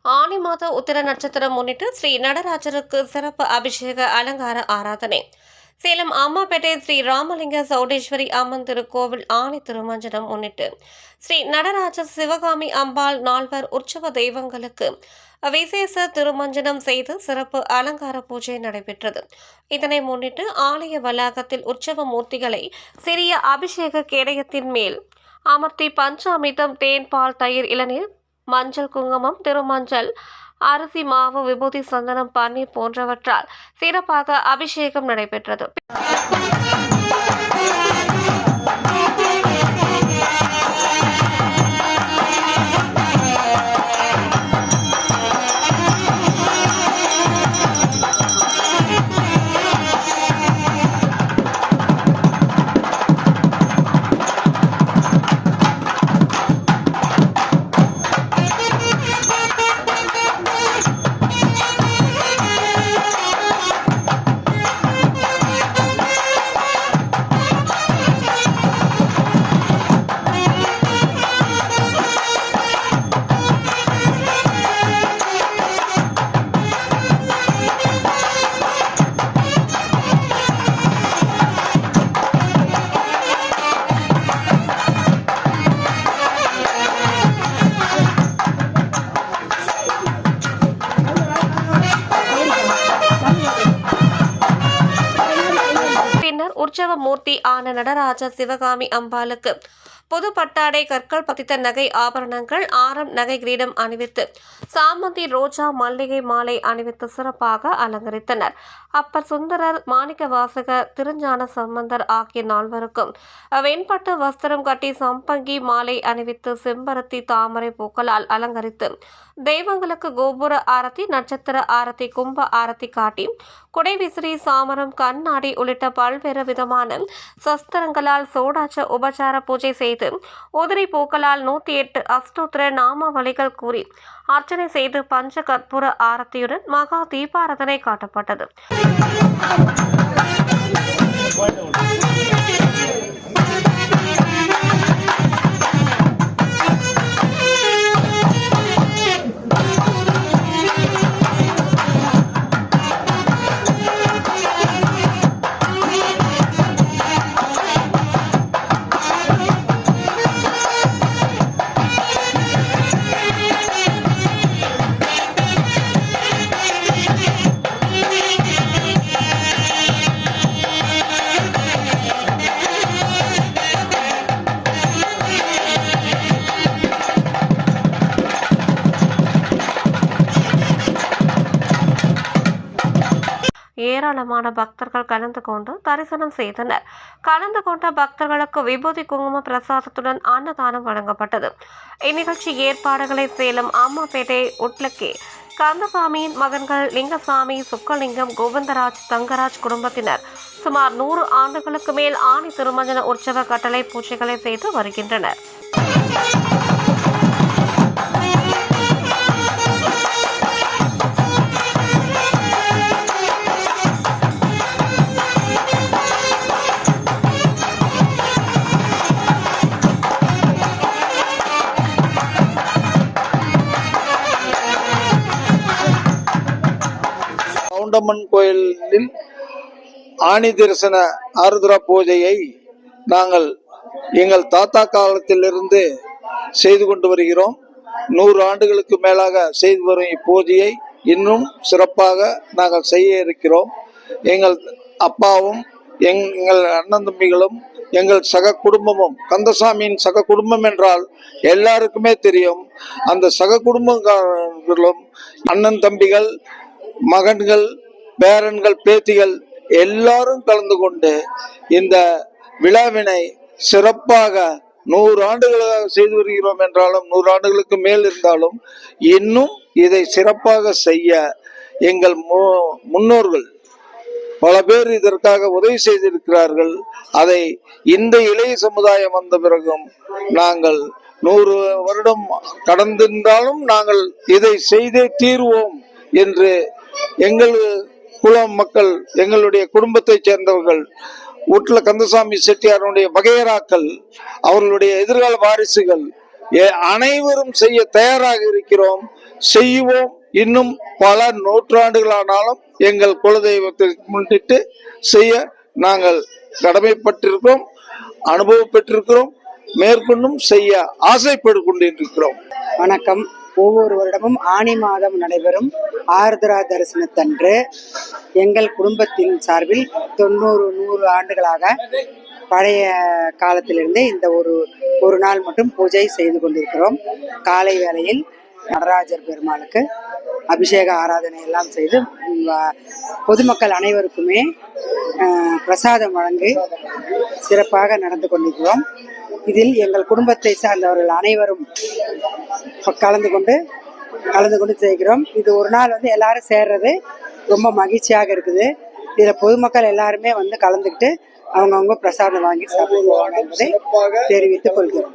ஆனி மாத உத்திர நட்சத்திரம் முன்னிட்டு ஸ்ரீ நடராஜருக்கு சிறப்பு அபிஷேக அலங்கார ஆராதனை. சேலம் அம்மாப்பேட்டை ஸ்ரீ ராமலிங்க சௌடேஸ்வரி அம்மன் திருக்கோவில் ஆணி திருமஞ்சனம் முன்னிட்டு ஸ்ரீ நடராஜர் சிவகாமி அம்பாள் நால்வர் உற்சவ தெய்வங்களுக்கு விசேஷ திருமஞ்சனம் செய்து சிறப்பு அலங்கார பூஜை நடைபெற்றது. இதனை முன்னிட்டு ஆலய வளாகத்தில் உற்சவ மூர்த்திகளை சிறிய அபிஷேக கேடயத்தின் மேல் அமர்த்தி பஞ்சாமிர்தம், தேன், பால், தயிர், இளநீர், மஞ்சள், குங்குமம், திருமஞ்சள், அரிசி மாவு, விபூதி, சந்தனம், பன்னீர் போன்றவற்றால் சிறப்பாக அபிஷேகம் நடைபெற்றது. உற்சவ மூர்த்தி ஆன நடராஜர் சிவகாமி அம்பாளுக்கு புது பட்டாடை, கற்கள் பதித்த நகை ஆபரணங்கள், ஆரம், நகை கிரீடம் அணிவித்து சாமந்தி, ரோஜா, மல்லிகை மாலை அணிவித்து சிறப்பாக அலங்கரித்தனர். அப்பர் சுந்தரர், மாணிக்க வாசகர், திருஞான சம்பந்தர் ஆகிய நால்வருக்கும் வெண்பட்டு வஸ்திரம் கட்டி சம்பங்கி மாலை அணிவித்து செம்பருத்தி, தாமரை பூக்களால் அலங்கரித்து தெய்வங்களுக்கு கோபுர ஆரத்தி, நட்சத்திர ஆரத்தி, கும்ப ஆரத்தி காட்டி குடை விசிறி, சாமரம், கண்ணாடி உள்ளிட்ட பல்வேறு விதமான சஸ்திரங்களால் சோடாச்ச உபசார பூஜை செய்து உதிரி பூக்களால் 108 அஷ்டோத்திர நாமாவளிகள் கூறி அர்ச்சனை செய்து பஞ்ச கற்பூர ஆரத்தியுடன் மகா தீபாராதனை காட்டப்பட்டது. ஏராளமான பக்தர்கள் கலந்து கொண்டு தரிசனம் செய்தனர். கலந்து கொண்ட பக்தர்களுக்கு விபூதி, குங்கும பிரசாதத்துடன் அன்னதானம் வழங்கப்பட்டது. இந்நிகழ்ச்சி ஏற்பாடுகளை சேலம் அம்மாப்பேட்டை உட்லக்கே கந்தசாமியின் மகன்கள் லிங்கசாமி, சுக்கலிங்கம், கோவிந்தராஜ், தங்கராஜ் குடும்பத்தினர் சுமார் 100 ஆண்டுகளுக்கு மேல் ஆணி திருமஞ்சன உற்சவ கட்டளை பூஜைகளை செய்து வருகின்றனர். கவுண்டம்மன் கோயிலில் ஆணி தரிசன ஆருத்ரா பூஜையை நாங்கள் எங்கள் தாத்தா காலத்திலிருந்து செய்து கொண்டு வருகிறோம். 100 ஆண்டுகளுக்கு மேலாக செய்து வரும் இப்பூஜையை இன்னும் சிறப்பாக நாங்கள் செய்ய இருக்கிறோம். எங்கள் அப்பாவும் எங்கள் அண்ணன் தம்பிகளும் எங்கள் சக குடும்பமும், கந்தசாமியின் சக குடும்பம் என்றால் எல்லாருக்குமே தெரியும். அந்த சக குடும்பங்களும் அண்ணன் தம்பிகள், மகன்கள், பேரன்கள், பேத்திகள் எல்லாரும் கலந்து கொண்டு இந்த விழாவினை சிறப்பாக 100 ஆண்டுகளாக செய்து வருகிறோம் என்றாலும் 100 ஆண்டுகளுக்கு மேல் இருந்தாலும் இன்னும் இதை சிறப்பாக செய்ய எங்கள் முன்னோர்கள் பல பேர் இதற்காக உதவி செய்திருக்கிறார்கள். அதை இந்த இளைய சமுதாயம் வந்த பிறகும் நாங்கள் 100 வருடம் கடந்திருந்தாலும் நாங்கள் இதை செய்தே தீர்வோம் என்று எங்கள் குலம் மக்கள், எங்களுடைய குடும்பத்தை சேர்ந்தவர்கள், வீட்டில் கந்தசாமி செட்டியாருடைய வகையராக்கள், அவர்களுடைய எதிர்கால வாரிசுகள் அனைவரும் செய்ய தயாராக இருக்கிறோம், செய்வோம். இன்னும் பல நூற்றாண்டுகளானாலும் எங்கள் குலதெய்வத்தை முன்னிட்டு செய்ய நாங்கள் கடமைப்பட்டிருக்கிறோம், அனுபவம் பெற்றிருக்கிறோம், மேற்கொண்டும் செய்ய ஆசைப்பட்டு கொண்டிருக்கிறோம். வணக்கம். ஒவ்வொரு வருடமும் ஆனி மாதம் நடைபெறும் ஆருத்ரா தரிசனத்தன்று எங்கள் குடும்பத்தின் சார்பில் 100 ஆண்டுகளாக பழைய காலத்திலிருந்தே இந்த ஒரு நாள் மட்டும் பூஜை செய்து கொண்டிருக்கிறோம். காலை வேளையில் நடராஜர் பெருமாளுக்கு அபிஷேக ஆராதனை எல்லாம் செய்து பொதுமக்கள் அனைவருக்குமே பிரசாதம் வழங்கி சிறப்பாக நடந்து கொண்டிருக்கிறோம். இதில் எங்கள் குடும்பத்தை சார்ந்தவர்கள் அனைவரும் கலந்து கொண்டு செய்கிறோம். இது ஒரு நாள் எல்லாரும் சேர்றது ரொம்ப மகிழ்ச்சியாக இருக்குது. இதில் பொதுமக்கள் எல்லாருமே கலந்துக்கிட்டு அவங்கவுங்க பிரசாதம் வாங்கி சாப்பிடுவாங்க என்பதை தெரிவித்துக் கொள்கிறோம்.